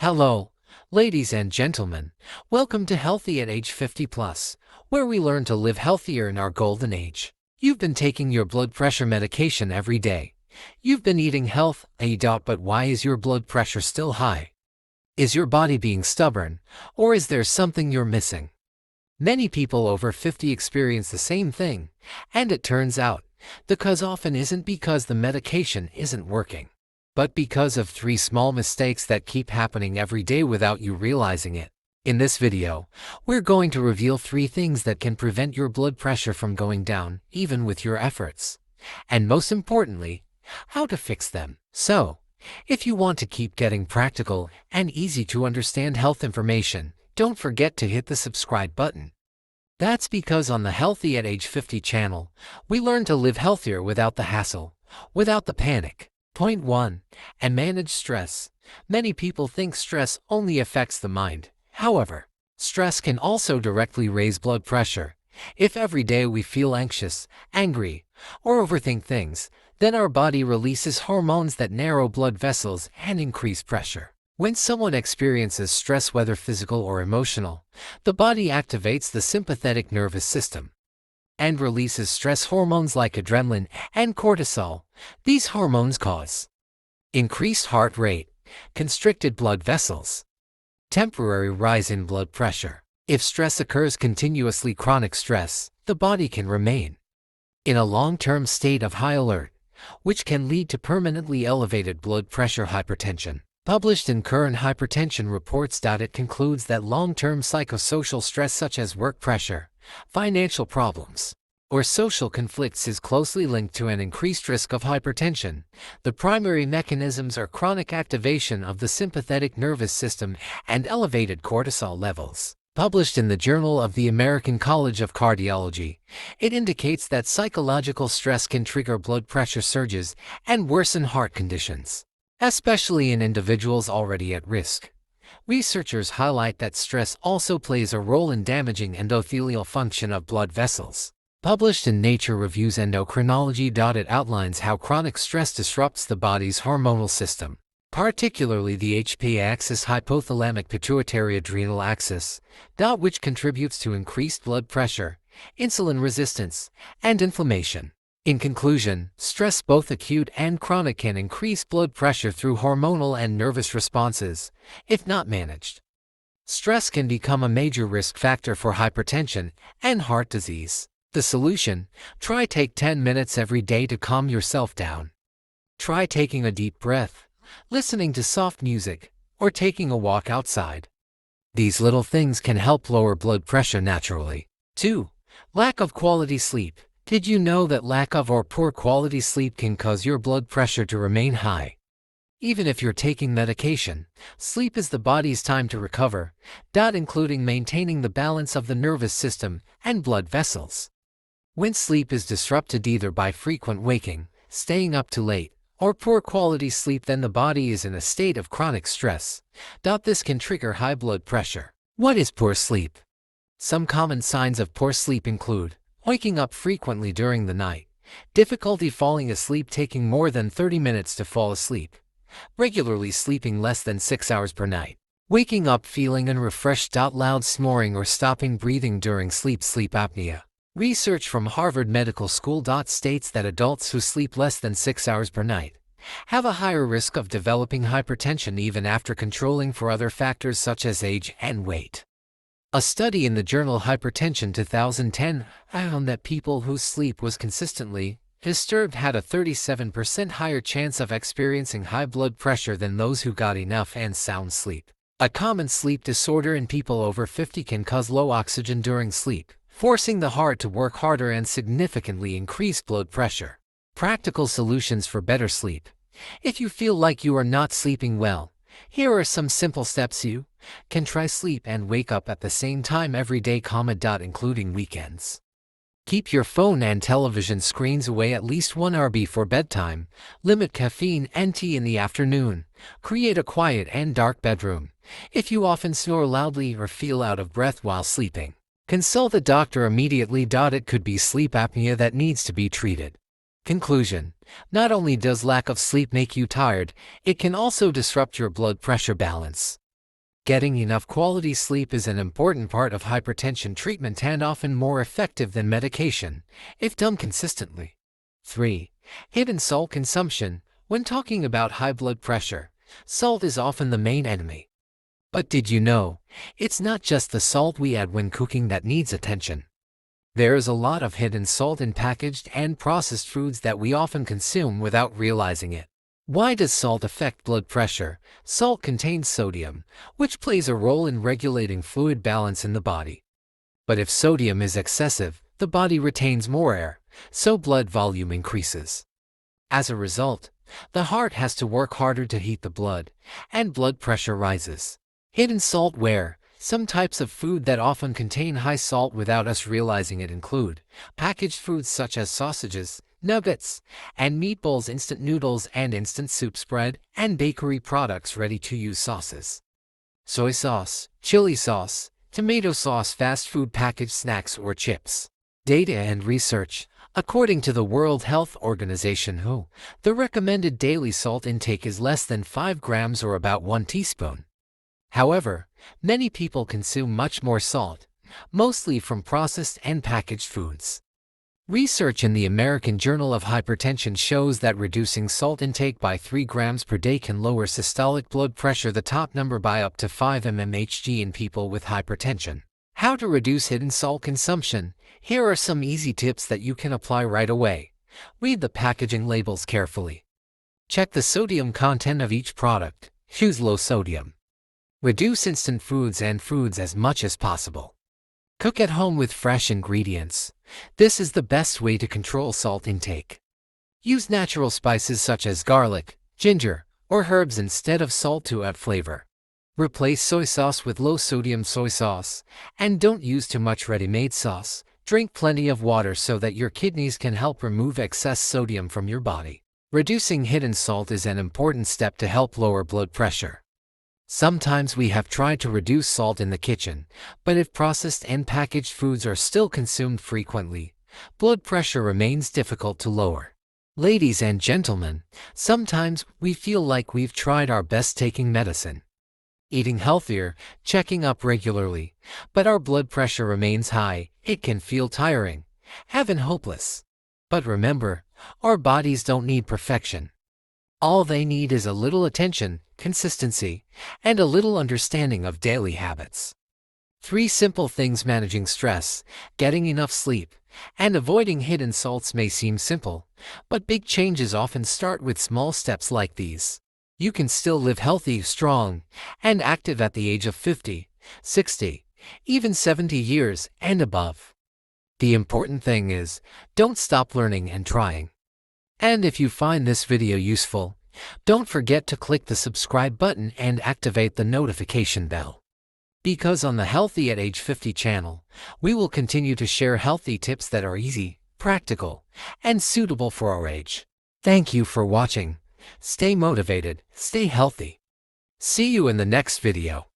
Hello, ladies and gentlemen. Welcome to Healthy at Age 50 Plus, where we learn to live healthier in our golden age. You've been taking your blood pressure medication every day. You've been eating health, but why is your blood pressure still high? Is your body being stubborn, or is there something you're missing? Many people over 50 experience the same thing, and it turns out, the cause often isn't because the medication isn't working, but because of 3 small mistakes that keep happening every day without you realizing it. In this video, we're going to reveal 3 things that can prevent your blood pressure from going down, even with your efforts. And most importantly, how to fix them. So, if you want to keep getting practical and easy to understand health information, don't forget to hit the subscribe button. That's because on the Healthy at Age 50 channel, we learn to live healthier without the hassle, without the panic. Point 1. And manage stress. Many people think stress only affects the mind. However, stress can also directly raise blood pressure. If every day we feel anxious, angry, or overthink things, then our body releases hormones that narrow blood vessels and increase pressure. When someone experiences stress, whether physical or emotional, the body activates the sympathetic nervous system and releases stress hormones like adrenaline and cortisol. These hormones cause increased heart rate, constricted blood vessels, temporary rise in blood pressure. If stress occurs continuously, chronic stress, the body can remain in a long-term state of high alert, which can lead to permanently elevated blood pressure. Hypertension. Published in Current Hypertension Reports. It concludes that long-term psychosocial stress such as work pressure, financial problems, or social conflicts is closely linked to an increased risk of hypertension. The primary mechanisms are chronic activation of the sympathetic nervous system and elevated cortisol levels. Published in the Journal of the American College of Cardiology, it indicates that psychological stress can trigger blood pressure surges and worsen heart conditions, especially in individuals already at risk. Researchers highlight that stress also plays a role in damaging endothelial function of blood vessels. Published in Nature Reviews Endocrinology. It outlines how chronic stress disrupts the body's hormonal system, particularly the HPA axis, hypothalamic pituitary adrenal axis, which contributes to increased blood pressure, insulin resistance, and inflammation. In conclusion, stress, both acute and chronic, can increase blood pressure through hormonal and nervous responses, if not managed. Stress can become a major risk factor for hypertension and heart disease. The solution: take 10 minutes every day to calm yourself down. Try taking a deep breath, listening to soft music, or taking a walk outside. These little things can help lower blood pressure naturally. 2. Lack of quality sleep. Did you know that lack of or poor quality sleep can cause your blood pressure to remain high? Even if you're taking medication, sleep is the body's time to recover, including maintaining the balance of the nervous system and blood vessels. When sleep is disrupted either by frequent waking, staying up too late, or poor quality sleep, then the body is in a state of chronic stress. This can trigger high blood pressure. What is poor sleep? Some common signs of poor sleep include waking up frequently during the night, difficulty falling asleep, taking more than 30 minutes to fall asleep, regularly sleeping less than 6 hours per night, waking up feeling unrefreshed, loud snoring or stopping breathing during sleep apnea. Research from Harvard Medical School states that adults who sleep less than 6 hours per night have a higher risk of developing hypertension even after controlling for other factors such as age and weight. A study in the journal Hypertension 2010 found that people whose sleep was consistently disturbed had a 37% higher chance of experiencing high blood pressure than those who got enough and sound sleep. A common sleep disorder in people over 50 can cause low oxygen during sleep, forcing the heart to work harder and significantly increase blood pressure. Practical solutions for better sleep. If you feel like you are not sleeping well, here are some simple steps you can try. Sleep and wake up at the same time every day, including weekends. Keep your phone and television screens away at least 1 hour before bedtime. Limit caffeine and tea in the afternoon. Create a quiet and dark bedroom. If you often snore loudly or feel out of breath while sleeping, consult a doctor immediately. It could be sleep apnea that needs to be treated. Conclusion: not only does lack of sleep make you tired, it can also disrupt your blood pressure balance. Getting enough quality sleep is an important part of hypertension treatment and often more effective than medication, if done consistently. 3. Hidden salt consumption. When talking about high blood pressure, salt is often the main enemy. But did you know, it's not just the salt we add when cooking that needs attention. There is a lot of hidden salt in packaged and processed foods that we often consume without realizing it. Why does salt affect blood pressure? Salt contains sodium, which plays a role in regulating fluid balance in the body. But if sodium is excessive, the body retains more air, so blood volume increases. As a result, the heart has to work harder to heat the blood, and blood pressure rises. Hidden salt where? Some types of food that often contain high salt without us realizing it include packaged foods such as sausages, nuggets, and meatballs, instant noodles and instant soup spread, and bakery products, ready-to-use sauces. Soy sauce, chili sauce, tomato sauce, fast food packaged snacks or chips. Data and research. According to the World Health Organization (WHO), the recommended daily salt intake is less than 5 grams or about 1 teaspoon. However, many people consume much more salt, mostly from processed and packaged foods. Research in the American Journal of Hypertension shows that reducing salt intake by 3 grams per day can lower systolic blood pressure, the top number, by up to 5 mmHg in people with hypertension. How to reduce hidden salt consumption? Here are some easy tips that you can apply right away. Read the packaging labels carefully. Check the sodium content of each product. Choose low sodium. Reduce instant foods and foods as much as possible. Cook at home with fresh ingredients. This is the best way to control salt intake. Use natural spices such as garlic, ginger, or herbs instead of salt to add flavor. Replace soy sauce with low-sodium soy sauce, and don't use too much ready-made sauce. Drink plenty of water so that your kidneys can help remove excess sodium from your body. Reducing hidden salt is an important step to help lower blood pressure. Sometimes we have tried to reduce salt in the kitchen, but if processed and packaged foods are still consumed frequently, blood pressure remains difficult to lower. Ladies and gentlemen, sometimes we feel like we've tried our best taking medicine, eating healthier, checking up regularly, but our blood pressure remains high. It can feel tiring, even hopeless. But remember, our bodies don't need perfection. All they need is a little attention, consistency, and a little understanding of daily habits. 3 simple things managing stress, getting enough sleep, and avoiding hidden salts may seem simple, but big changes often start with small steps like these. You can still live healthy, strong, and active at the age of 50, 60, even 70 years and above. The important thing is, don't stop learning and trying. And if you find this video useful, don't forget to click the subscribe button and activate the notification bell. Because on the Healthy at Age 50 channel, we will continue to share healthy tips that are easy, practical, and suitable for our age. Thank you for watching. Stay motivated, stay healthy. See you in the next video.